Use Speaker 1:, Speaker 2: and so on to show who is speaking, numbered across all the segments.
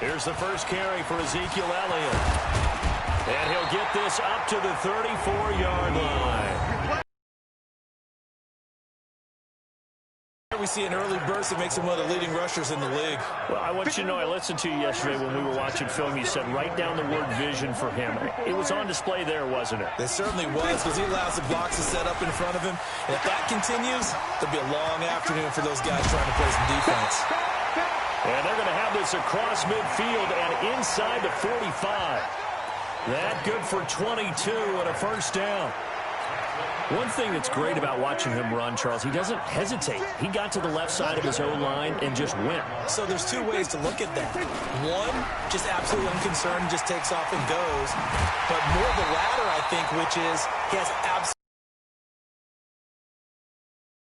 Speaker 1: Here's the first carry for Ezekiel Elliott. And he'll get this up to the 34-yard line.
Speaker 2: We see an early burst that makes him one of the leading rushers in the league.
Speaker 1: Well, I want you to know, I listened to you yesterday when we were watching film. You said write down the word vision for him. It was on display there, wasn't it?
Speaker 2: It certainly was, because he allows the blocks to set up in front of him. And if that continues, there'll be a long afternoon for those guys trying to play some defense.
Speaker 1: And they're going to have this across midfield and inside the 45. That good for 22 and a first down. One thing that's great about watching him run, Charles, he doesn't hesitate. He got to the left side of his own line and just went.
Speaker 2: So there's two ways to look at that. One, just absolutely unconcerned, just takes off and goes. But more the latter, I think, which is he has absolutely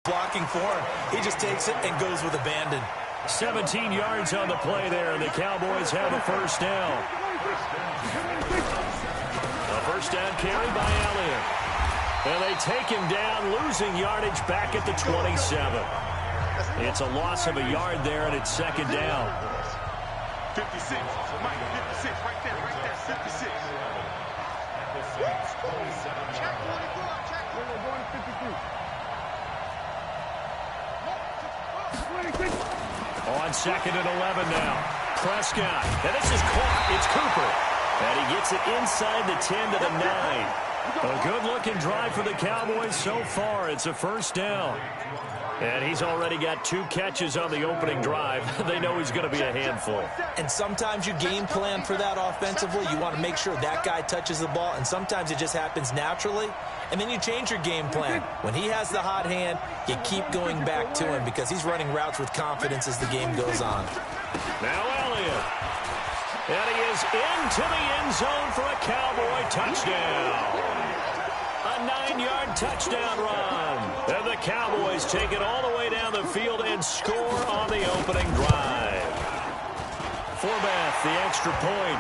Speaker 2: blocking for him. He just takes it and goes with abandon.
Speaker 1: 17 yards on the play there, and the Cowboys have a first down. A first down carry by Elliott. And they take him down, losing yardage back at the 27. It's a loss of a yard there, and it's second down.
Speaker 3: 56. Mike, 56. Right there, 56. Check 44. Check. We're going to 53.
Speaker 1: On second and 11 now. Prescott. And this is caught. It's Cooper. And he gets it inside the 10 to the 9. A good-looking drive for the Cowboys so far. It's a first down. And he's already got 2 catches on the opening drive. They know he's going to be a handful.
Speaker 2: And sometimes you game plan for that offensively. You want to make sure that guy touches the ball, and sometimes it just happens naturally. And then you change your game plan. When he has the hot hand, you keep going back to him because he's running routes with confidence as the game goes on.
Speaker 1: Now Elliott. And he is into the end zone for a Cowboy touchdown. A 9-yard touchdown run. And the Cowboys take it all the way down the field and score on the opening drive. Forbath, the extra point.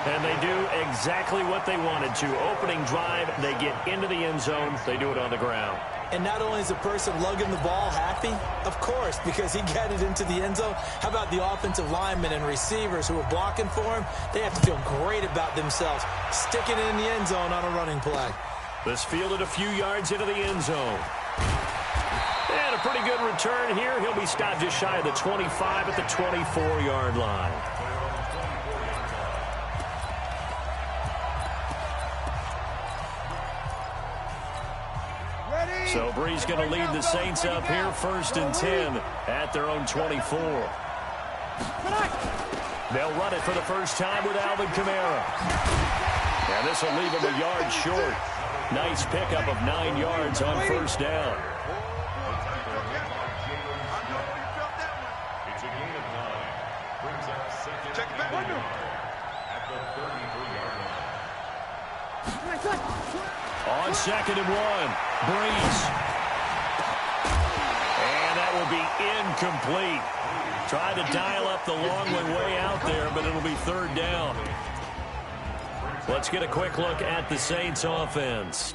Speaker 1: And they do exactly what they wanted to. Opening drive, they get into the end zone. They do it on the ground.
Speaker 2: And not only is the person lugging the ball happy, of course, because he got it into the end zone. How about the offensive linemen and receivers who are blocking for him? They have to feel great about themselves, sticking it in the end zone on a running play.
Speaker 1: This fielded a few yards into the end zone. And a pretty good return here. He'll be stopped just shy of the 25 at the 24-yard line. So Bree's going to lead the Saints up here, 1st and 10 at their own 24. They'll run it for the first time with Alvin Kamara. And this will leave him a yard short. Nice pickup of 9 yards on first down.
Speaker 3: It's a gain of 9. Brings up second. Check back. At the 33-yard line.
Speaker 1: On second and 1, Breeze. And that will be incomplete. Tried to dial up the long way out there, but it'll be third down. Let's get a quick look at the Saints offense.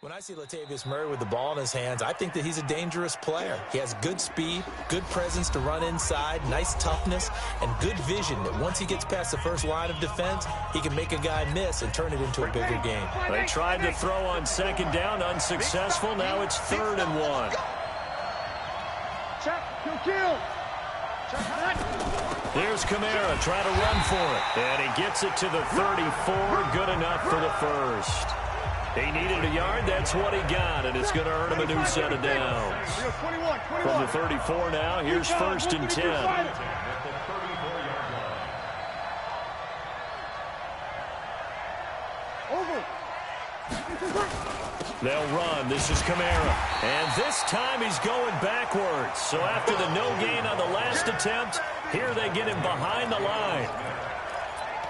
Speaker 2: When I see Latavius Murray with the ball in his hands, I think that he's a dangerous player. He has good speed, good presence to run inside, nice toughness, and good vision that once he gets past the first line of defense, he can make a guy miss and turn it into a bigger game.
Speaker 1: They tried to throw on second down, unsuccessful. Now it's 3rd and 1. Here's Kamara trying to run for it. And he gets it to the 34. Good enough for the first. He needed a yard. That's what he got, and it's going to earn him a new set of downs. From the 34 now, here's 1st and 10. They'll run. This is Kamara. And this time he's going backwards. So after the no gain on the last attempt, here they get him behind the line.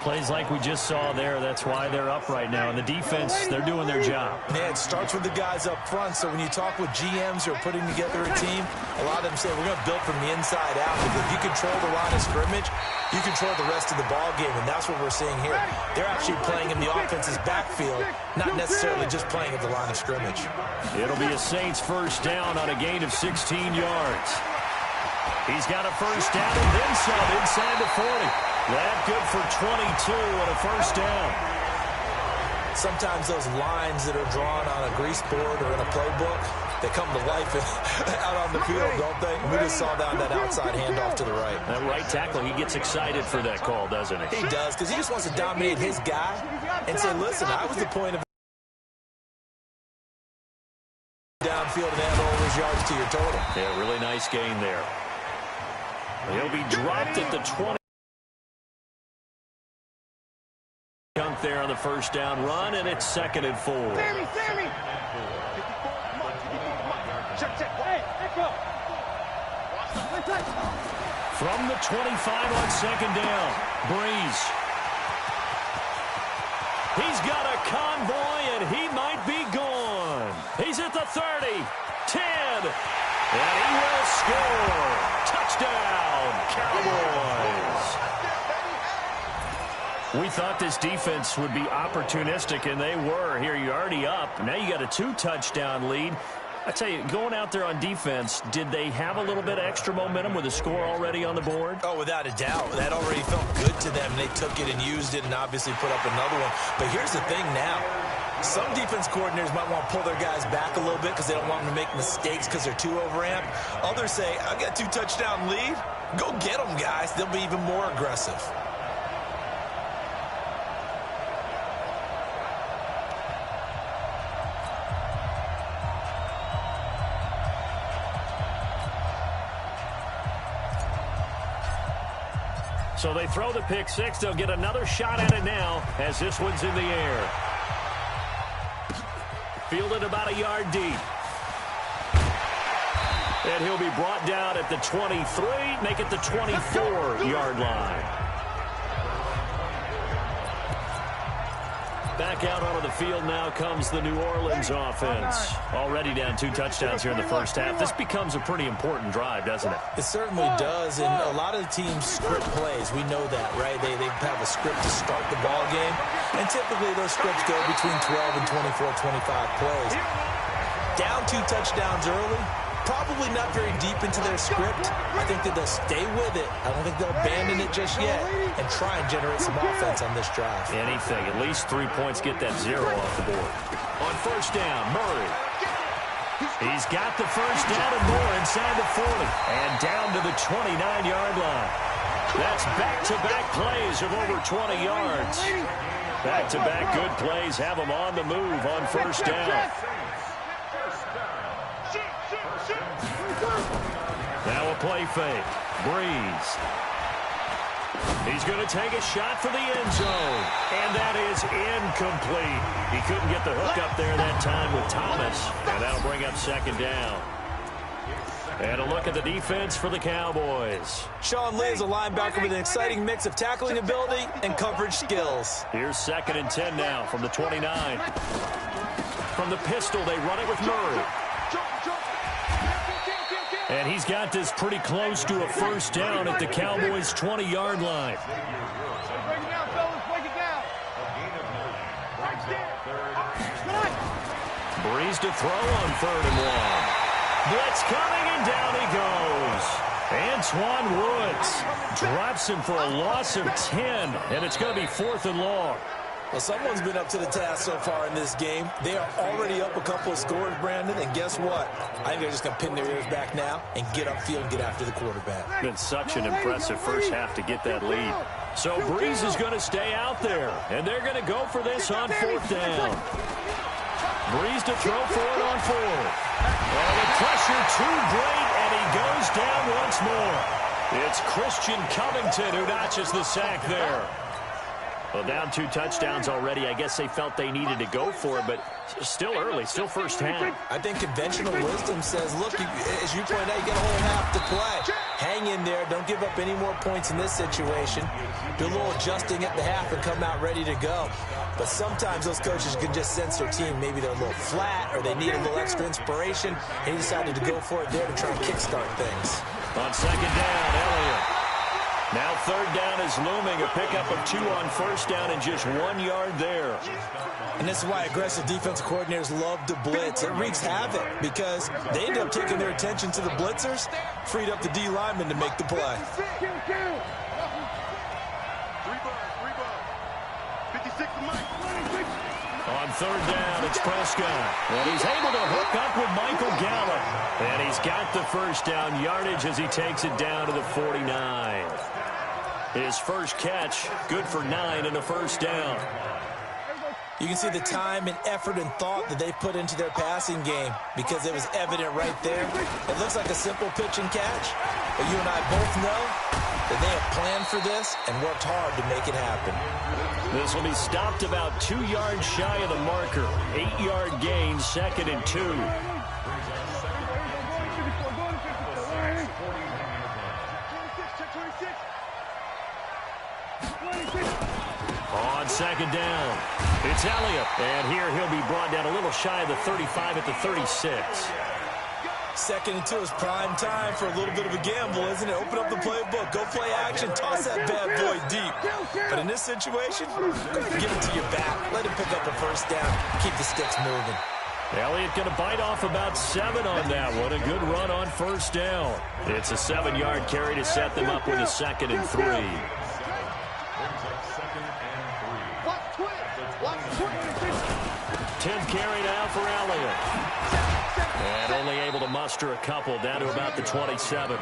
Speaker 1: Plays like we just saw there. That's why they're up right now. And the defense, they're doing their job.
Speaker 2: Yeah, it starts with the guys up front. So when you talk with GMs who are putting together a team, a lot of them say we're going to build from the inside out. Because if you control the line of scrimmage, you control the rest of the ball game. And that's what we're seeing here. They're actually playing in the offense's backfield, not necessarily just playing at the line of scrimmage.
Speaker 1: It'll be a Saints first down on a gain of 16 yards. He's got a first down and then some inside the 40. That good for 22 and a first down.
Speaker 2: Sometimes those lines that are drawn on a grease board or in a playbook, they come to life out on the field, don't they? We just saw down that outside handoff to the right.
Speaker 1: That right tackle, he gets excited for that call, doesn't he?
Speaker 2: He does, because he just wants to dominate his guy and say, listen, I was the point of downfield and add all those yards to your total.
Speaker 1: Yeah, really nice gain there. He'll be dropped at the 20. Dunk there on the first down run, and it's 2nd and 4.
Speaker 4: Sammy!
Speaker 1: From the 25 on second down, Breeze. He's got a convoy, and he might be gone. He's at the 30, 10, and he will score. Touchdown, Cowboys. We thought this defense would be opportunistic, and they were. Here, you're already up. Now you got a 2-touchdown lead. I tell you, going out there on defense, did they have a little bit of extra momentum with a score already on the board?
Speaker 2: Oh, without a doubt. That already felt good to them. They took it and used it and obviously put up another one. But here's the thing now. Some defense coordinators might want to pull their guys back a little bit because they don't want them to make mistakes because they're too overamped. Others say, I got a 2-touchdown lead. Go get them, guys. They'll be even more aggressive.
Speaker 1: So they throw the pick six. They'll get another shot at it now as this one's in the air. Fielded about a yard deep. And he'll be brought down at the 23, make it the 24-yard line. Back out onto the field now comes the New Orleans offense. Already down 2 touchdowns here in the first half. This becomes a pretty important drive, doesn't it?
Speaker 2: It certainly does, and a lot of the teams script plays. We know that, right? They have a script to start the ball game, and typically those scripts go between 12 and 24, 25 plays. Down 2 touchdowns early, probably not very deep into their script. I think that they'll stay with it. I don't think they'll abandon it just yet and try and generate some offense on this drive.
Speaker 1: Anything. At least 3 points, get that 0 off the board. On first down, Murray. He's got the first down and more inside the 40. And down to the 29-yard line. That's back-to-back plays of over 20 yards. Back-to-back good plays have them on the move on first down. Now a play fake. Breeze. He's going to take a shot for the end zone. And that is incomplete. He couldn't get the hook up there that time with Thomas. And that'll bring up second down. And a look at the defense for the Cowboys.
Speaker 2: Sean Lee is a linebacker with an exciting mix of tackling ability and coverage skills.
Speaker 1: Here's 2nd and 10 now from the 29. From the pistol, they run it with Murray. And he's got this pretty close to a first down at the Cowboys' 20-yard line.
Speaker 4: Break it down, fellas. Break it down.
Speaker 1: Breeze to throw on 3rd and 1. Blitz coming, and down he goes. Antoine Woods drops him for a loss of 10, and it's going to be 4th and long.
Speaker 2: Well, someone's been up to the task so far in this game. They are already up a couple of scores, Brandon, and guess what? I think they're just going to pin their ears back now and get upfield and get after the quarterback.
Speaker 1: Been such an impressive first half to get that lead. So Breeze is going to stay out there, and they're going to go for this on 4th down. Breeze to throw for it on 4th. And the pressure too great, and he goes down once more. It's Christian Covington who notches the sack there. Well, down 2 touchdowns already. I guess they felt they needed to go for it, but still early, still first half.
Speaker 2: I think conventional wisdom says, look, as you pointed out, you got a whole half to play. Hang in there. Don't give up any more points in this situation. Do a little adjusting at the half and come out ready to go. But sometimes those coaches can just sense their team. Maybe they're a little flat or they need a little extra inspiration, and he decided to go for it there to try and kickstart things.
Speaker 1: On 2nd down, Elliott. Now 3rd down is looming. A pickup of 2 on 1st down and just 1 yard there.
Speaker 2: And this is why aggressive defensive coordinators love to blitz. It wreaks havoc because they end up taking their attention to the blitzers, freed up the D lineman to make the play.
Speaker 3: 56 to Mike.
Speaker 1: On 3rd down, it's Prescott. And he's able to hook up with Michael Gallup. And he's got the 1st down yardage as he takes it down to the 49. His first catch, good for 9 and a 1st down.
Speaker 2: You can see the time and effort and thought that they put into their passing game because it was evident right there. It looks like a simple pitch and catch, but you and I both know that they have planned for this and worked hard to make it happen.
Speaker 1: This will be stopped about 2 yards shy of the marker. 8-yard gain, 2nd and 2. On 2nd down, it's Elliott. And here he'll be brought down a little shy of the 35 at the 36.
Speaker 2: 2nd and 2 is prime time for a little bit of a gamble, isn't it? Open up the playbook, go play action, toss that bad boy deep. But in this situation, give it to your back. Let him pick up a 1st down. Keep the sticks moving.
Speaker 1: Elliott going to bite off about 7 on that one. A good run on 1st down. It's a 7-yard carry to set them up with a 2nd and 3. 10th carry now for Elliott. And only able to muster a couple down to about the 27.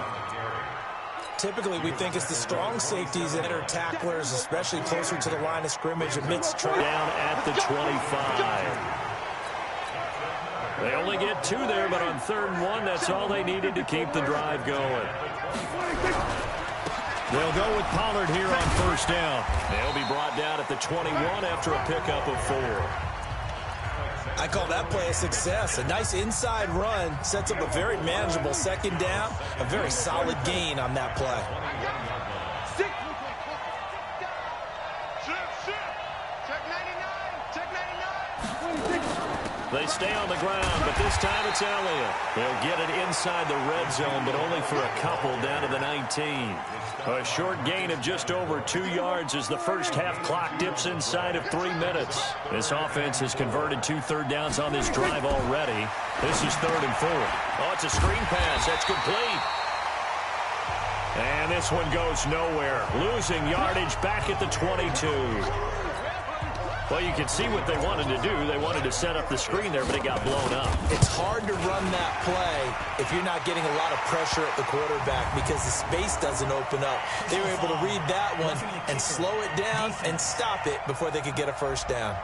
Speaker 2: Typically, we think it's the strong safeties that are tacklers, especially closer to the line of scrimmage amidst traffic.
Speaker 1: Down at the 25. They only get 2 there, but on 3rd and 1, that's all they needed to keep the drive going. They'll go with Pollard here on 1st down. They'll be brought down at the 21 after a pickup of 4.
Speaker 2: I call that play a success. A nice inside run sets up a very manageable 2nd down. A very solid gain on that play.
Speaker 1: They stay on the ground, but this time it's Elliott. They'll get it inside the red zone, but only for a couple down to the 19. A short gain of just over 2 yards as the first half clock dips inside of 3 minutes. This offense has converted 2 third downs on this drive already. This is 3rd and 4. Oh, it's a screen pass. That's complete. And this one goes nowhere. Losing yardage back at the 22. Well, you can see what they wanted to do. They wanted to set up the screen there, but it got blown up.
Speaker 2: It's hard to run that play if you're not getting a lot of pressure at the quarterback because the space doesn't open up. They were able to read that one and slow it down and stop it before they could get a 1st down.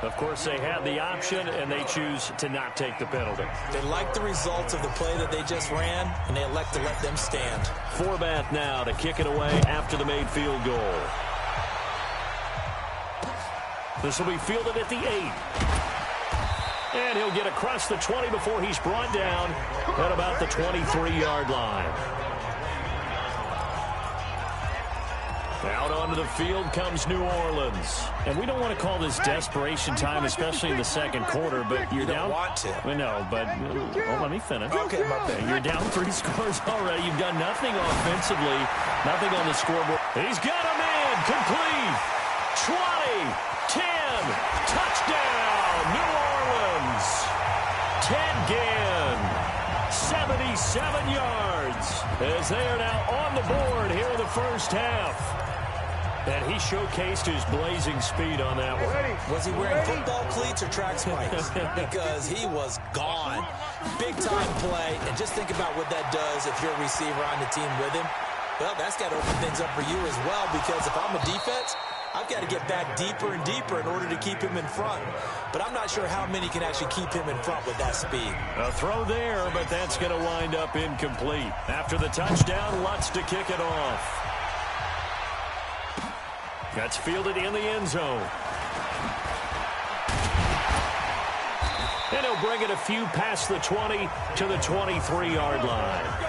Speaker 1: Of course, they had the option, and they choose to not take the penalty.
Speaker 2: They like the results of the play that they just ran, and they elect to let them stand.
Speaker 1: Forbath now to kick it away after the made field goal. This will be fielded at the 8. And he'll get across the 20 before he's brought down at about the 23-yard line. Out onto the field comes New Orleans. And we don't want to call this desperation time, especially in the second quarter, but you're down.
Speaker 2: You don't want to.
Speaker 1: No, but let me finish.
Speaker 2: Okay, my bad.
Speaker 1: You're down 3 scores already. You've done nothing offensively, nothing on the scoreboard. He's got a man complete. 20, 10, touchdown, New Orleans. Ted Ginn, 77 yards, as they are now on the board here in the first half. And he showcased his blazing speed on that one.
Speaker 2: Was he wearing football cleats or track spikes? Because he was gone. Big-time play, and just think about what that does if you're a receiver on the team with him. Well, that's got to open things up for you as well, because if I'm a defense, I've got to get back deeper and deeper in order to keep him in front. But I'm not sure how many can actually keep him in front with that speed.
Speaker 1: A throw there, but that's going to wind up incomplete. After the touchdown, Lutz to kick it off. That's fielded in the end zone. And he'll bring it a few past the 20 to the 23-yard line.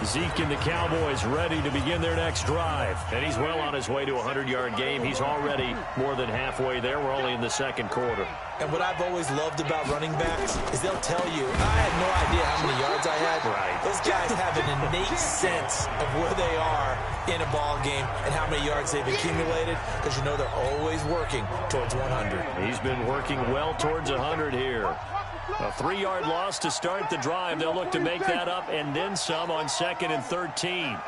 Speaker 1: Zeke and the Cowboys ready to begin their next drive. And he's well on his way to a 100-yard game. He's already more than halfway there. We're only in the second quarter.
Speaker 2: And what I've always loved about running backs is they'll tell you, I had no idea how many yards I had.
Speaker 1: Right.
Speaker 2: Those guys have an innate sense of where they are in a ball game and how many yards they've accumulated, because you know they're always working towards 100.
Speaker 1: He's been working well towards 100 here. A 3-yard loss to start the drive. They'll look to make that up and then some on 2nd and 13. Out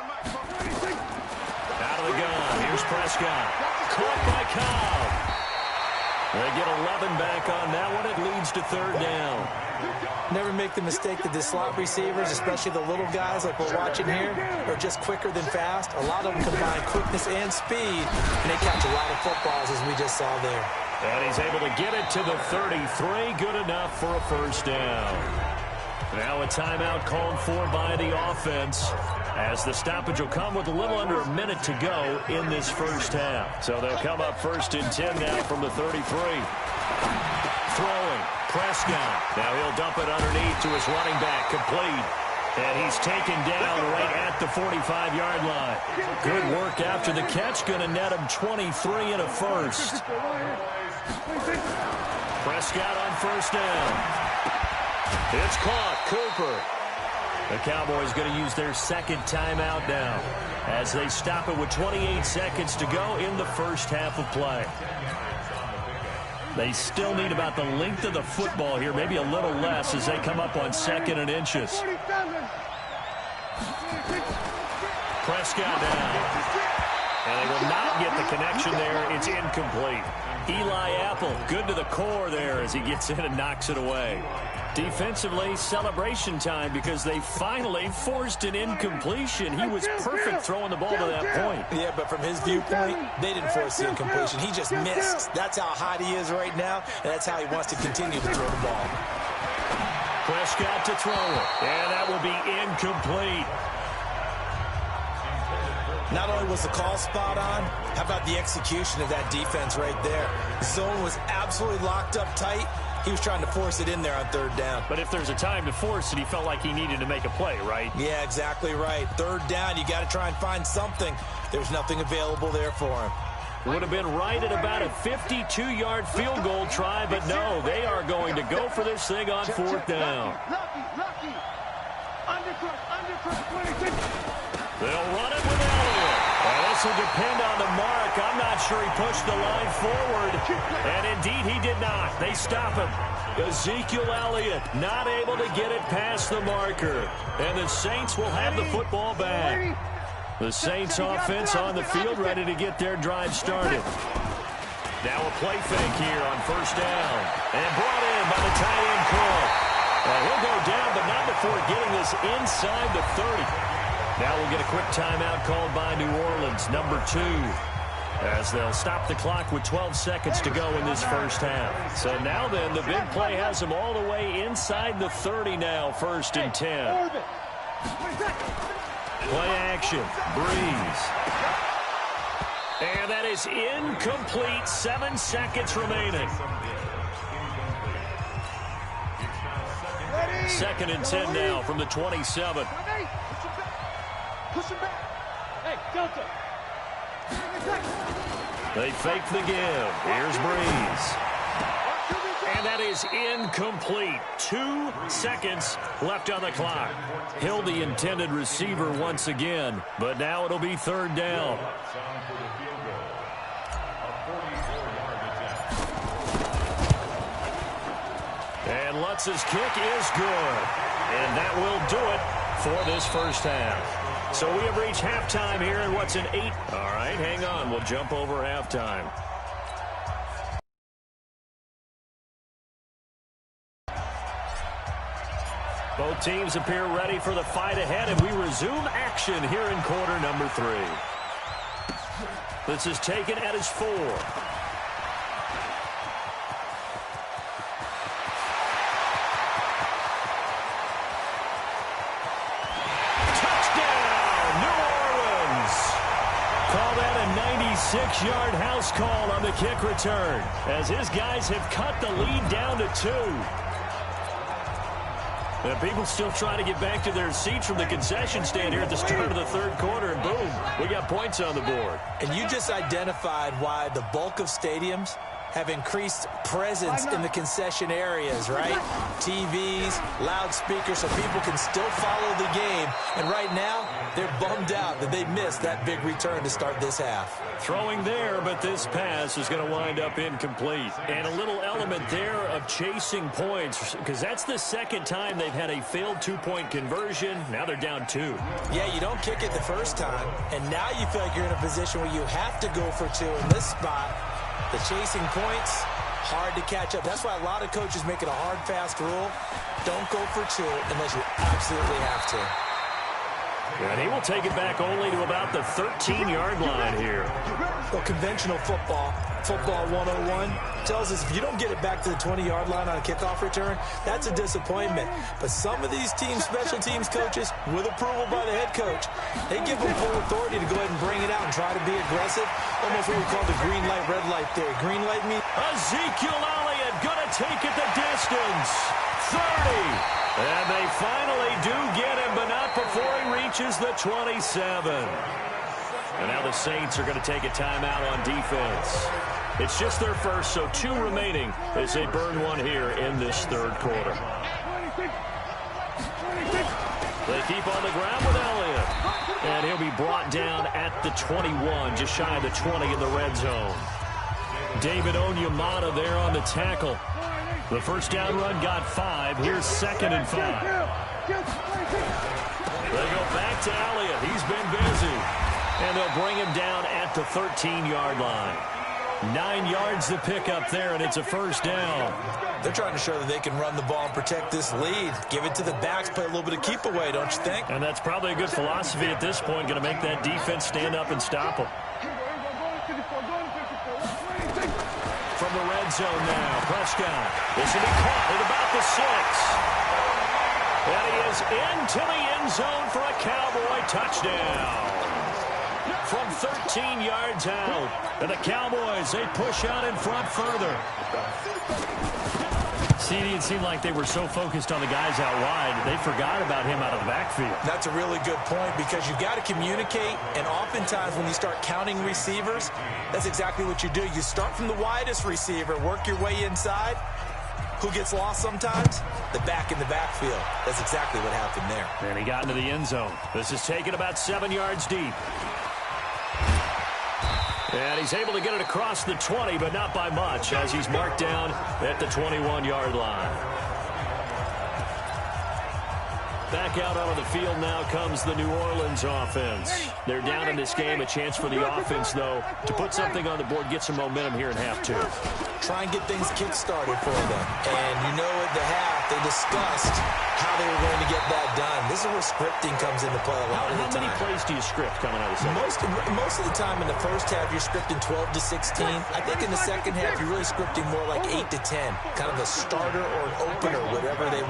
Speaker 1: of the gun. Here's Prescott. Caught by Cobb. They get 11 back on that one. It leads to 3rd down.
Speaker 2: Never make the mistake that the slot receivers, especially the little guys like we're watching here, are just quicker than fast. A lot of them combine quickness and speed, and they catch a lot of footballs, as we just saw there.
Speaker 1: And he's able to get it to the 33. Good enough for a first down. Now a timeout called for by the offense, as the stoppage will come with a little under a minute to go in this first half. So they'll come up 1st and 10 now from the 33. Throwing. Prescott. Now he'll dump it underneath to his running back. Complete. And he's taken down right at the 45-yard line. Good work after the catch. Going to net him 23 and a first. Prescott on first down. It's caught. Cooper. The Cowboys going to use their second timeout now as they stop it with 28 seconds to go in the first half of play. They still need about the length of the football here, maybe a little less as they come up on 2nd and inches. Prescott down. And they will not get the connection there. It's incomplete. Eli Apple, good to the core there as he gets in and knocks it away. Defensively, celebration time because they finally forced an incompletion. He was perfect throwing the ball to that point.
Speaker 2: Yeah, but from his viewpoint, they didn't force the incompletion. He just missed. That's how hot he is right now, and that's how he wants to continue to throw the ball.
Speaker 1: Prescott to throw it, and that will be incomplete.
Speaker 2: Not only was the call spot on, how about the execution of that defense right there? The zone was absolutely locked up tight. He was trying to force it in there on 3rd down.
Speaker 1: But if there's a time to force it, he felt like he needed to make a play, right?
Speaker 2: Yeah, exactly right. 3rd down, you got to try and find something. There's nothing available there for him.
Speaker 1: Would have been right at about a 52-yard field goal try, but no, they are going to go for this thing on 4th down. They'll run it with Elliott. Well, this will depend on the mark. I'm not sure he pushed the line forward. And indeed, he did not. They stop him. Ezekiel Elliott not able to get it past the marker. And the Saints will have the football back. The Saints offense on the field ready to get their drive started. Now a play fake here on 1st down. And brought in by the tight end Cook. He'll go down, but not before getting this inside the 30. Now we'll get a quick timeout called by New Orleans, number 2, as they'll stop the clock with 12 seconds to go in this first half. So now then, the big play has them all the way inside the 30 now, 1st and 10. Play action, Breeze. And that is incomplete, 7 seconds remaining. 2nd and 10 now from the 27.
Speaker 4: Push him back. Hey, Delta.
Speaker 1: They fake the give. Here's Breeze. And that is incomplete. 2 seconds left on the clock. Hill, the intended receiver once again, but now it'll be third down. And Lutz's kick is good. And that will do it for this first half. So we have reached halftime here in what's an 8. All right, hang on. We'll jump over halftime. Both teams appear ready for the fight ahead, and we resume action here in quarter number 3. This is taken at his 4. Call that a 96-yard house call on the kick return, as his guys have cut the lead down to 2. And people still trying to get back to their seats from the concession stand here at the start of the third quarter, and boom, we got points on the board.
Speaker 2: And you just identified why the bulk of stadiums have increased presence in the concession areas, right? TVs, loudspeakers, so people can still follow the game. And right now, they're bummed out that they missed that big return to start this half.
Speaker 1: Throwing there, but this pass is going to wind up incomplete. And a little element there of chasing points, because that's the second time they've had a failed 2-point conversion. Now they're down 2.
Speaker 2: Yeah, you don't kick it the first time, and now you feel like you're in a position where you have to go for 2 in this spot. The chasing points, hard to catch up. That's why a lot of coaches make it a hard, fast rule. Don't go for 2 unless you absolutely have to.
Speaker 1: And he will take it back only to about the 13-yard line here.
Speaker 2: Well, conventional football 101, tells us if you don't get it back to the 20-yard line on a kickoff return, that's a disappointment. But some of these teams, special teams coaches, with approval by the head coach, they give them full authority to go ahead and bring it out and try to be aggressive. Almost what we call the green light, red light theory. Green light means
Speaker 1: Ezekiel Elliott going to take it the distance. 30. And they finally do get him, but not before he reaches the 27. And now the Saints are going to take a timeout on defense. It's just their first, so 2 remaining as they burn 1 here in this third quarter. They keep on the ground with Elliott. And he'll be brought down at the 21, just shy of the 20 in the red zone. David Onyemata there on the tackle. The first down run got 5. Here's 2nd and 5. They go back to Elliott. He's been busy. And they'll bring him down at the 13-yard line. 9 yards to pick up there, and it's a first down.
Speaker 2: They're trying to show that they can run the ball and protect this lead. Give it to the backs, play a little bit of keep away, don't you think?
Speaker 1: And that's probably a good philosophy at this point, going to make that defense stand up and stop them. From the red zone now, Prescott. This will be caught at about the 6. And he is into the end zone for a Cowboy touchdown. From 13 yards out. And the Cowboys, they push out in front further. CD, it seemed like they were so focused on the guys out wide, they forgot about him out of the backfield.
Speaker 2: That's a really good point because you've got to communicate, and oftentimes when you start counting receivers, that's exactly what you do. You start from the widest receiver, work your way inside. Who gets lost sometimes? The back in the backfield. That's exactly what happened there.
Speaker 1: And he got into the end zone. This is taken about 7 yards deep. And he's able to get it across the 20, but not by much, as he's marked down at the 21-yard line. Back out onto the field now comes the New Orleans offense. They're down in this game. A chance for the offense, though, to put something on the board, get some momentum here in half 2.
Speaker 2: Try and get things kick-started for them. And you know at the half, they discussed how they were going to get that done. This is where scripting comes into play a lot of the time.
Speaker 1: How many plays do you script coming out of the second?
Speaker 2: Most of the time in the first half, you're scripting 12 to 16. I think in the second half, you're really scripting more like 8 to 10. Kind of a starter or an opener,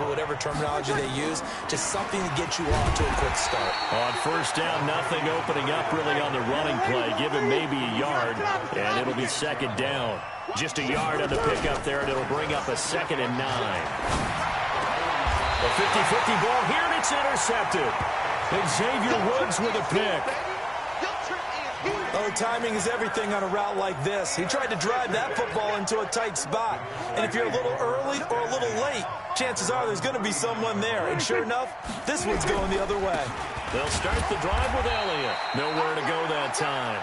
Speaker 2: whatever terminology they use. Just something to get you off to a quick start.
Speaker 1: On first down, nothing opening up really on the running play. Give him maybe a yard, and it'll be second down. Just a yard on the pickup there, and it'll bring up a 2nd and 9. A 50-50 ball here, and it's intercepted. Xavier Woods with a pick.
Speaker 2: Oh, timing is everything on a route like this. He tried to drive that football into a tight spot. And if you're a little early or a little late, chances are there's going to be someone there. And sure enough, this one's going the other way.
Speaker 1: They'll start the drive with Elliott. Nowhere to go that time.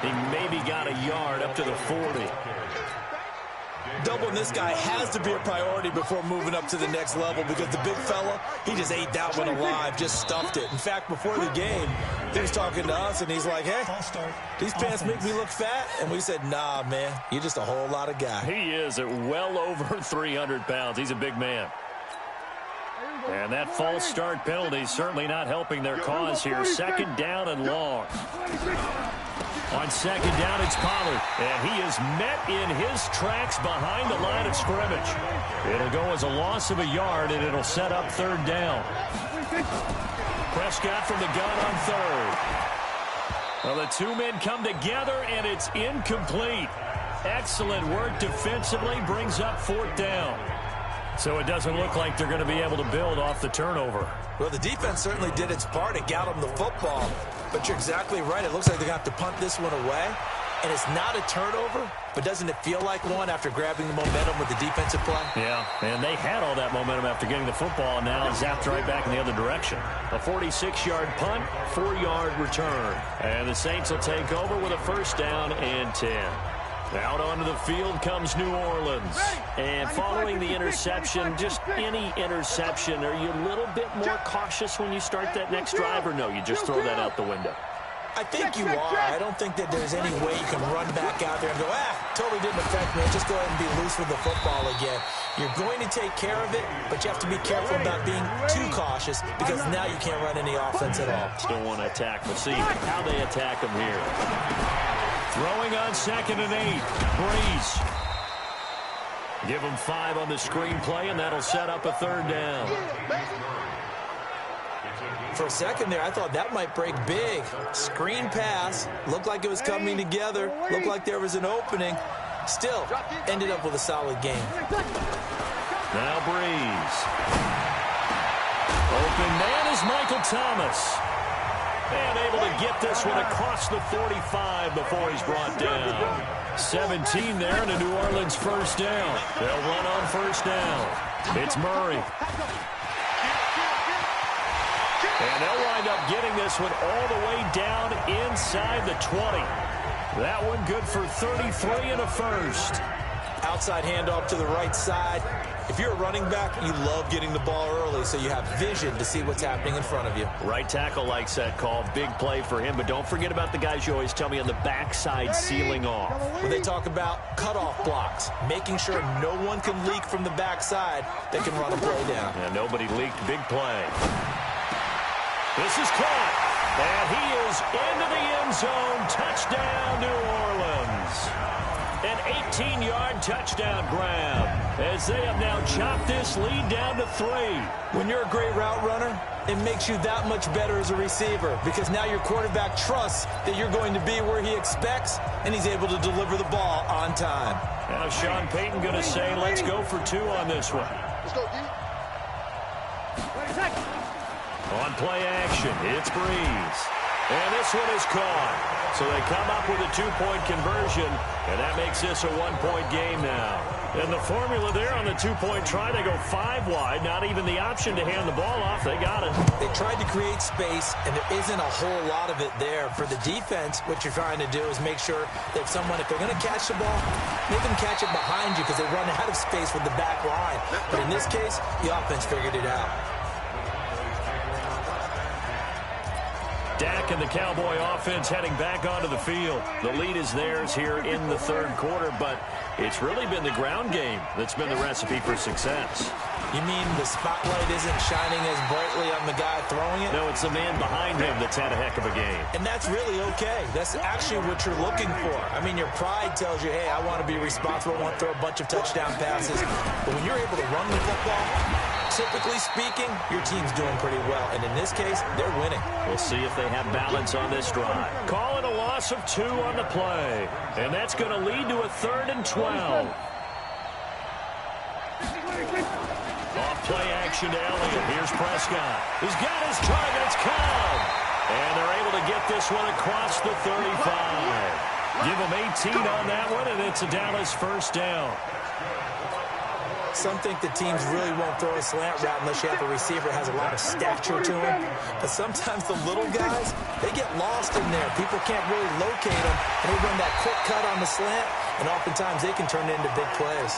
Speaker 1: He maybe got a yard up to the 40.
Speaker 2: Doubling this guy has to be a priority before moving up to the next level because the big fella, he just ate that one alive, just stuffed it. In fact, before the game, he was talking to us, and he's like, hey, these pants make me look fat. And we said, nah, man, you're just a whole lot of guy.
Speaker 1: He is at well over 300 pounds. He's a big man. And that false start penalty is certainly not helping their cause here. Second down and long. On second down, it's Pollard. And he is met in his tracks behind the line of scrimmage. It'll go as a loss of a yard, and it'll set up third down. Prescott from the gun on third. Well, the two men come together, and it's incomplete. Excellent work defensively, brings up fourth down. So it doesn't look like they're going to be able to build off the turnover.
Speaker 2: Well, the defense certainly did its part to get them the football. But you're exactly right. It looks like they're going to have to punt this one away. And it's not a turnover, but doesn't it feel like one after grabbing the momentum with the defensive play?
Speaker 1: Yeah, and they had all that momentum after getting the football, and now zapped right back in the other direction. A 46-yard punt, 4-yard return. And the Saints will take over with a first down and 10. Out onto the field comes New Orleans. And following the interception, just any interception, are you a little bit more cautious when you start that next drive, or no, you just throw that out the window?
Speaker 2: I think you are. I don't think that there's any way you can run back out there and go, totally didn't affect me. Just go ahead and be loose with the football again. You're going to take care of it, but you have to be careful about being too cautious because now you can't run any offense at all.
Speaker 1: Still want to attack. We'll see how they attack them here. Throwing on second and 8. Breeze. Give them 5 on the screenplay, and that'll set up a third down.
Speaker 2: For a second there, I thought that might break big. Screen pass. Looked like it was coming together. Looked like there was an opening. Still, ended up with a solid game.
Speaker 1: Now Breeze. Open man is Michael Thomas. And able to get this one across the 45 before he's brought down. 17 there and a New Orleans first down. They'll run on first down. It's Murray. And they'll wind up getting this one all the way down inside the 20. That one good for 33 and a first.
Speaker 2: Outside handoff to the right side. If you're a running back, you love getting the ball early so you have vision to see what's happening in front of you.
Speaker 1: Right tackle likes that call. Big play for him, but don't forget about the guys you always tell me on the backside sealing off.
Speaker 2: When they talk about cutoff blocks, making sure no one can leak from the backside that can run a play down.
Speaker 1: Yeah, nobody leaked. Big play. This is caught, and he is into the end zone. Touchdown, New Orleans. An 18-yard touchdown grab as they have now chopped this lead down to 3.
Speaker 2: When you're a great route runner, it makes you that much better as a receiver because now your quarterback trusts that you're going to be where he expects, and he's able to deliver the ball on time.
Speaker 1: Now Sean Payton going to say, let's go for 2 on this one.
Speaker 4: Let's go, D.
Speaker 1: On play action, it's Breeze. And this one is caught. So they come up with a 2-point conversion, and that makes this a 1-point game now. And the formula there on the 2-point try, they go 5 wide, not even the option to hand the ball off. They got it.
Speaker 2: They tried to create space, and there isn't a whole lot of it there. For the defense, what you're trying to do is make sure that someone, if they're going to catch the ball, make them catch it behind you because they run out of space with the back line. But in this case, the offense figured it out.
Speaker 1: Dak and the Cowboy offense heading back onto the field. The lead is theirs here in the third quarter, but it's really been the ground game that's been the recipe for success.
Speaker 2: You mean the spotlight isn't shining as brightly on the guy throwing it?
Speaker 1: No, it's the man behind him that's had a heck of a game.
Speaker 2: And that's really okay. That's actually what you're looking for. I mean, your pride tells you, hey, I want to be responsible. I want to throw a bunch of touchdown passes. But when you're able to run the football, typically speaking, your team's doing pretty well. And in this case, they're winning.
Speaker 1: We'll see if they have balance on this drive. Call it a loss of 2 on the play. And that's going to lead to a 3rd and 12. Off play action to Elliott. Here's Prescott. He's got his target. It's Cobb. And they're able to get this one across the 35. Give them 18 on that one, and it's a Dallas first down.
Speaker 2: Some think the teams really won't throw a slant route unless you have a receiver who has a lot of stature to him. But sometimes the little guys, they get lost in there. People can't really locate them. And they run that quick cut on the slant, and oftentimes they can turn it into big plays.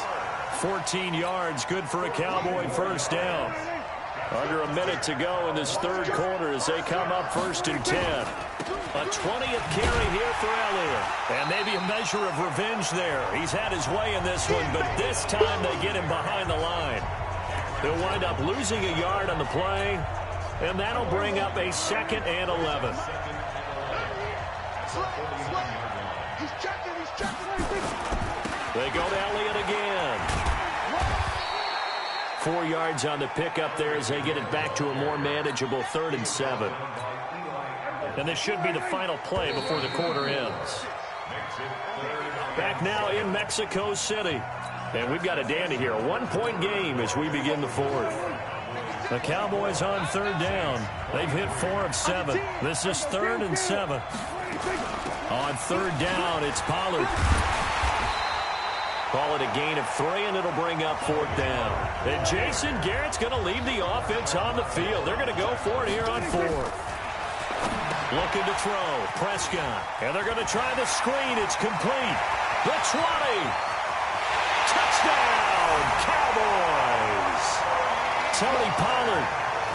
Speaker 1: 14 yards, good for a Cowboy first down. Under a minute to go in this third quarter as they come up 1st and 10. A 20th carry here for Elliott. And maybe a measure of revenge there. He's had his way in this one, but this time they get him behind the line. They'll wind up losing a yard on the play, and that'll bring up a 2nd and 11. They go to Elliott again. 4 yards on the pickup there as they get it back to a more manageable 3rd and 7. And this should be the final play before the quarter ends. Back now in Mexico City. And we've got a dandy here. A 1-point game as we begin the 4th. The Cowboys on 3rd down. They've hit 4 of 7. This is 3rd and 7. On 3rd down, it's Pollard. Call it a gain of 3, and it'll bring up 4th down. And Jason Garrett's going to leave the offense on the field. They're going to go for it here on 4th. Looking to throw. Prescott. And they're going to try the screen. It's complete. The 20. Touchdown, Cowboys. Tony Pollard,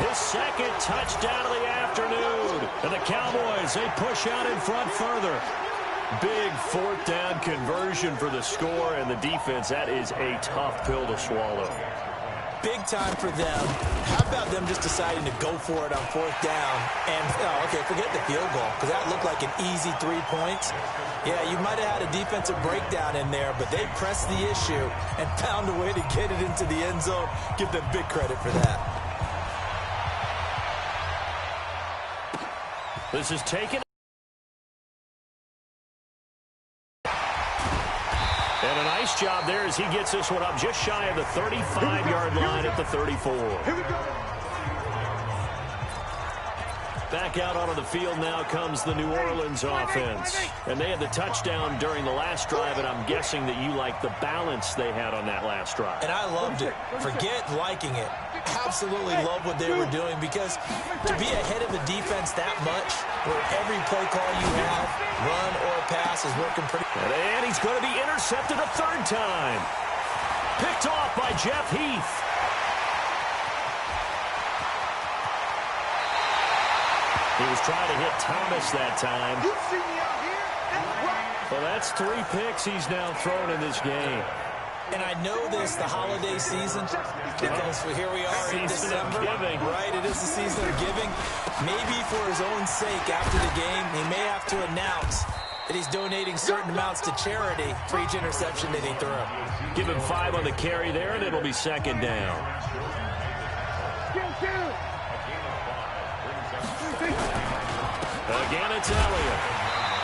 Speaker 1: his 2nd touchdown of the afternoon. And the Cowboys, they push out in front further. Big 4th down conversion for the score, and the defense, that is a tough pill to swallow.
Speaker 2: Big time for them. How about them just deciding to go for it on 4th down? And, okay, forget the field goal, because that looked like an easy 3 points. Yeah, you might have had a defensive breakdown in there, but they pressed the issue and found a way to get it into the end zone. Give them big credit for that.
Speaker 1: This is taken. And a nice job there as he gets this one up just shy of the 35-yard line at the 34.
Speaker 4: Here we go.
Speaker 1: Back out onto the field now comes the New Orleans offense. And they had the touchdown during the last drive, and I'm guessing that you like the balance they had on that last drive.
Speaker 2: And I loved it. Forget liking it. Absolutely love what they were doing, because to be ahead of a defense that much, where every play call you have, run or pass, is working pretty good.
Speaker 1: And he's going to be intercepted a 3rd time. Picked off by Jeff Heath. He was trying to hit Thomas that time.
Speaker 4: You see me out here? That's right.
Speaker 1: Well, that's 3 picks he's now thrown in this game.
Speaker 2: And I know this, the holiday season, because here we are in December. Right, it is the season of giving. Maybe for his own sake, after the game, he may have to announce that he's donating certain amounts to charity for each interception that he threw.
Speaker 1: Give him 5 on the carry there, and it'll be 2nd down. Again, it's Elliott.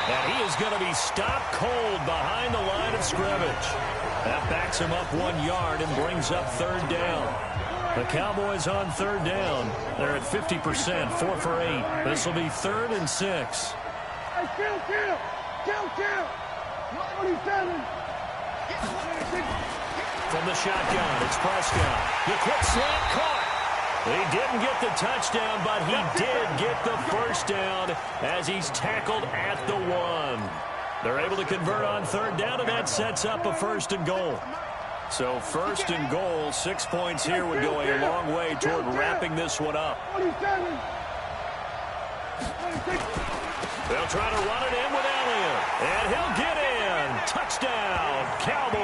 Speaker 1: And he is going to be stopped cold behind the line of scrimmage. That backs him up 1 yard and brings up 3rd down. The Cowboys on 3rd down. They're at 50%, 4 for 8. This will be 3rd and 6.
Speaker 4: Hey, kill. 27.
Speaker 1: From the shotgun, it's Prescott. The quick slant caught. He didn't get the touchdown, but he did get the first down as he's tackled at the 1. They're able to convert on 3rd down, and that sets up a 1st and goal. So 1st and goal, 6 points here would go a long way toward wrapping this one up.
Speaker 4: 27.
Speaker 1: They'll try to run it in with Elliott, and he'll get in. Touchdown, Cowboys.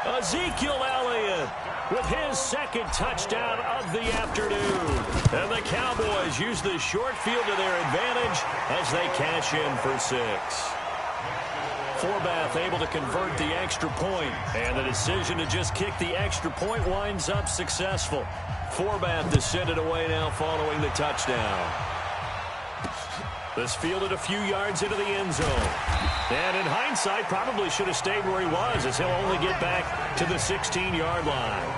Speaker 1: Ezekiel Elliott with his 2nd touchdown of the afternoon. And the Cowboys use the short field to their advantage as they cash in for 6. Forbath able to convert the extra point, and the decision to just kick the extra point winds up successful. Forbath to send it away now following the touchdown. This fielded a few yards into the end zone. And in hindsight, probably should have stayed where he was, as he'll only get back to the 16-yard line.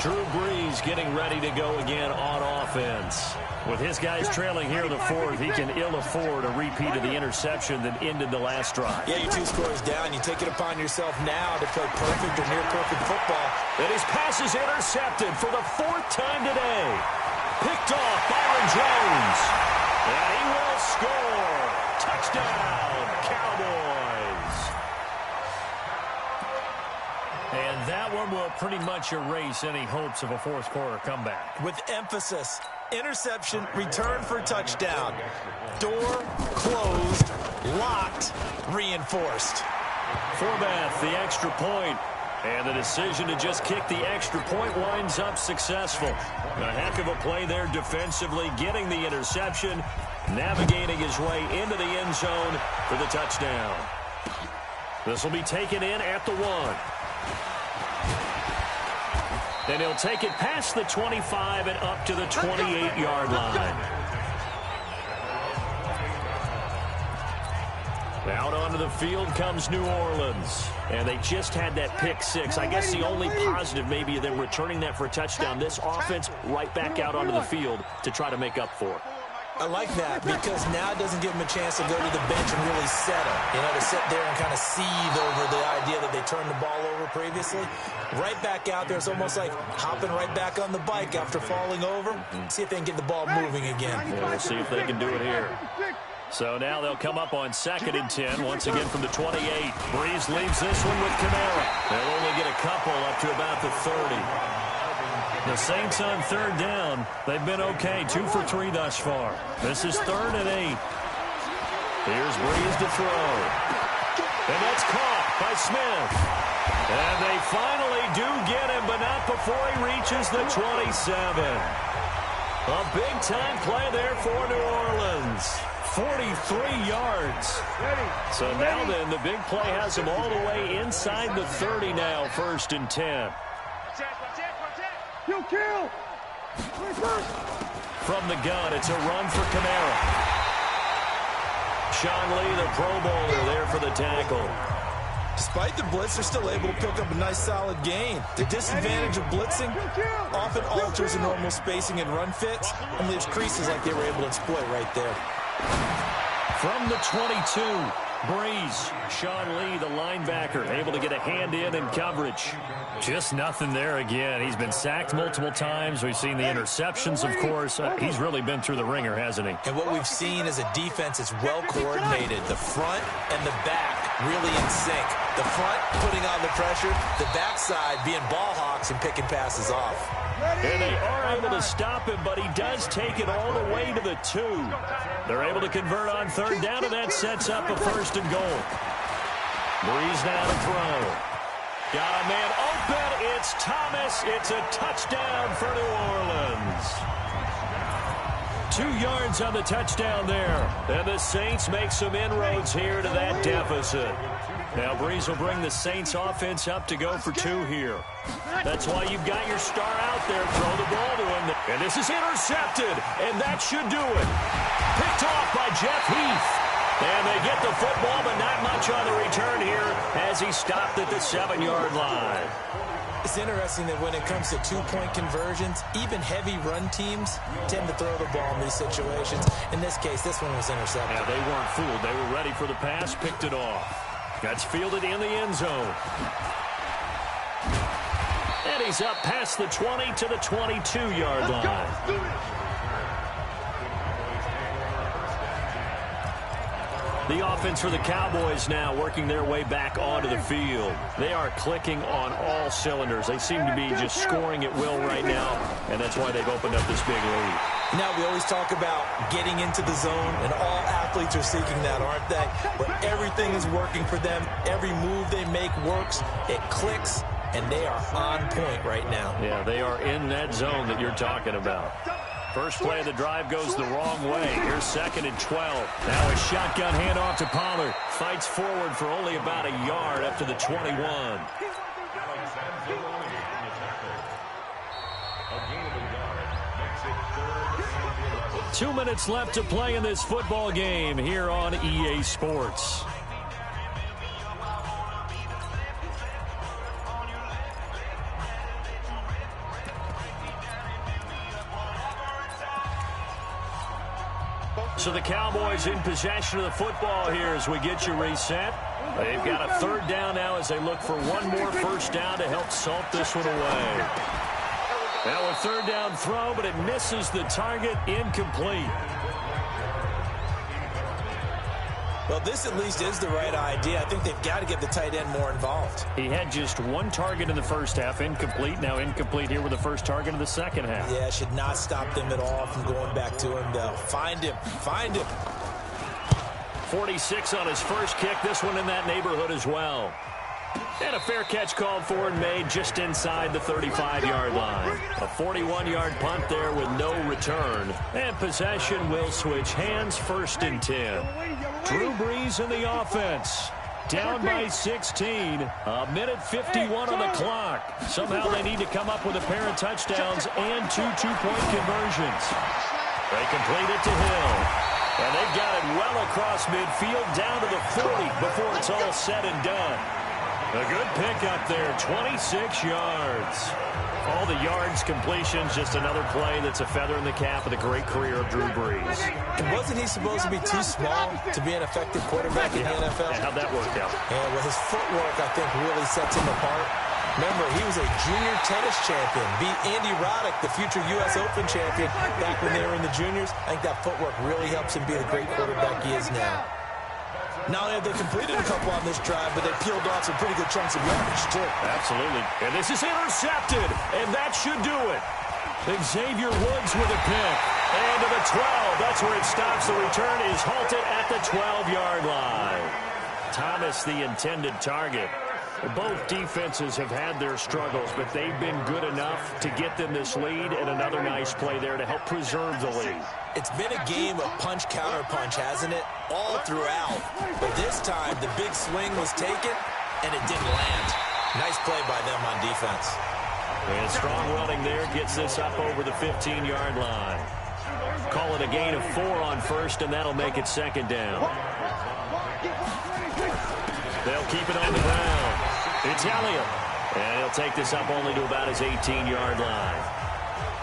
Speaker 1: Drew Brees getting ready to go again on offense. With his guys trailing here in the fourth, he can ill afford a repeat of the interception that ended the last drive.
Speaker 2: Yeah, you're 2 scores down. You take it upon yourself now to play perfect or near-perfect football.
Speaker 1: And his pass is intercepted for the 4th time today. Picked off Byron Jones. And he will score. Touchdown, Cowboys. And that one will pretty much erase any hopes of a fourth-quarter comeback.
Speaker 2: With emphasis, interception, return for touchdown. Door closed, locked, reinforced.
Speaker 1: Forbath, the extra point. And the decision to just kick the extra point winds up successful. A heck of a play there defensively, getting the interception, navigating his way into the end zone for the touchdown. This will be taken in at the 1. And he'll take it past the 25 and up to the 28-yard line. Out onto the field comes New Orleans. And they just had that pick 6. I guess the only positive maybe of them returning that for a touchdown. This offense right back out onto the field to try to make up for it.
Speaker 2: I like that because now it doesn't give them a chance to go to the bench and really settle. You know, to sit there and kind of seethe over the idea that they turned the ball over previously. Right back out there, it's almost like hopping right back on the bike after falling over. See if they can get the ball moving again.
Speaker 1: Yeah, we'll see if they can do it here. So now they'll come up on 2nd and 10, once again from the 28. Brees leaves this one with Kamara. They'll only get a couple up to about the 30. The Saints on 3rd down. They've been okay, 2 for 3 thus far. This is 3rd and 8. Here's Brees to throw. And that's caught by Smith. And they finally do get him, but not before he reaches the 27. A big-time play there for New Orleans. 43 yards. So now then, the big play has him all the way inside the 30 now, 1st and 10.
Speaker 4: Kill!
Speaker 1: From the gun, it's a run for Kamara. Sean Lee, the Pro Bowler, there for the tackle.
Speaker 2: Despite the blitz, they're still able to pick up a nice solid gain. The disadvantage of blitzing often alters the normal spacing and run fits and leaves creases like they were able to exploit right there.
Speaker 1: From the 22, Brees. Sean Lee, the linebacker, able to get a hand in coverage. Just nothing there again. He's been sacked multiple times. We've seen the interceptions, of course. He's really been through the ringer, hasn't he?
Speaker 2: And what we've seen is a defense that's well coordinated. The front and the back really in sync. The front putting on the pressure, the backside being ball hawks and picking passes off.
Speaker 1: And they are able to stop him, but he does take it all the way to the 2. They're able to convert on 3rd down, and that sets up a 1st and goal. Brees now to throw. Got a man open. It's Thomas. It's a touchdown for New Orleans. 2 yards on the touchdown there. And the Saints make some inroads here to that deficit. Now Brees will bring the Saints offense up to go for 2 here. That's why you've got your star out there. Throw the ball to him. And this is intercepted. And that should do it. Picked off by Jeff Heath. And they get the football, but not much on the return here as he stopped at the 7-yard line.
Speaker 2: It's interesting that when it comes to 2-point conversions, even heavy run teams tend to throw the ball in these situations. In this case, this one was intercepted.
Speaker 1: Yeah, they weren't fooled. They were ready for the pass, picked it off. That's fielded in the end zone. And he's up past the 20 to the 22-yard line. The offense for the Cowboys now working their way back onto the field. They are clicking on all cylinders. They seem to be just scoring at will right now, and that's why they've opened up this big lead.
Speaker 2: Now, we always talk about getting into the zone, and all athletes are seeking that, aren't they? But everything is working for them. Every move they make works. It clicks, and they are on point right now.
Speaker 1: Yeah, they are in that zone that you're talking about. First play of the drive goes the wrong way. Here's 2nd and 12. Now a shotgun handoff to Pollard. Fights forward for only about a yard up to the 21. 2 minutes left to play in this football game here on EA Sports. So the Cowboys in possession of the football here as we get you reset. They've got a third down now as they look for one more first down to help salt this one away. Now a third down throw, but it misses the target, incomplete.
Speaker 2: Well, this at least is the right idea. I think they've got to get the tight end more involved.
Speaker 1: He had just one target in the first half, incomplete. Now incomplete here with the first target of the second half.
Speaker 2: Yeah, should not stop them at all from going back to him, though. Find him. Find him.
Speaker 1: 46 on his first kick. This one in that neighborhood as well. And a fair catch called for and made just inside the 35-yard line. A 41-yard punt there with no return. And possession will switch hands, 1st and 10. Drew Brees in the offense. Down by 16. A minute 51 on the clock. Somehow they need to come up with a pair of touchdowns and 2 two-point conversions. They complete it to Hill. And they've got it well across midfield down to the 40 before it's all said and done. A good pickup there, 26 yards. All the yards, completions, just another play that's a feather in the cap of the great career of Drew Brees.
Speaker 2: And wasn't he supposed to be too small to be an effective quarterback in the NFL?
Speaker 1: Yeah, how'd that work out?
Speaker 2: Yeah, well, his footwork, I think, really sets him apart. Remember, he was a junior tennis champion, beat Andy Roddick, the future U.S. Open champion, back when they were in the juniors. I think that footwork really helps him be the great quarterback he is now. Not only have they completed a couple on this drive, but they peeled off some pretty good chunks of yardage, too.
Speaker 1: Absolutely. And this is intercepted, and that should do it. Xavier Woods with a pick. And to the 12. That's where it stops. The return is halted at the 12-yard line. Thomas, the intended target. Both defenses have had their struggles, but they've been good enough to get them this lead, and another nice play there to help preserve the lead.
Speaker 2: It's been a game of punch-counter-punch, hasn't it? All throughout. But this time, the big swing was taken, and it didn't land. Nice play by them on defense.
Speaker 1: And strong running there gets this up over the 15-yard line. Call it a gain of 4 on first, and that'll make it 2nd down. They'll keep it on the ground. It's Elliott. And he'll take this up only to about his 18-yard line.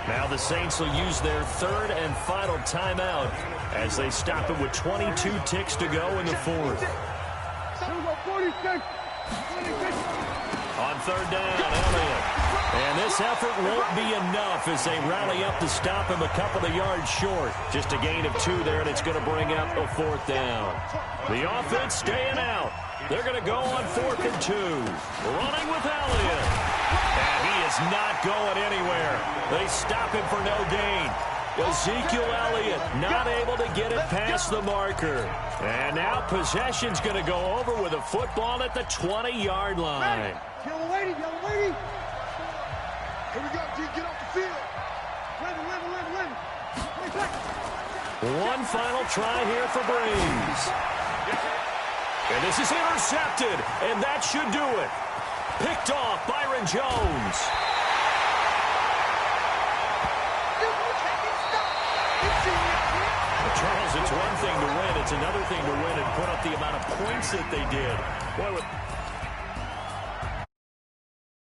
Speaker 1: Now the Saints will use their 3rd and final timeout as they stop it with 22 ticks to go in the 4th. On 3rd down, Elliott. And this effort won't be enough as they rally up to stop him a couple of yards short. Just a gain of 2 there, and it's going to bring up a 4th down. The offense staying out. They're going to go on 4th and 2. Running with Elliott. And he is not going anywhere. They stop him for no gain. Ezekiel Elliott not able to get it past the marker. And now possession's going to go over with a football at the 20-yard line.
Speaker 4: Yellow lady, yellow lady. Here we go, G, get off the field. 11.
Speaker 1: One final try here for Brees. And this is intercepted, and that should do it. Picked off Byron Jones. Charles, it's one thing to win. It's another thing to win and put up the amount of points that they did. Boy, with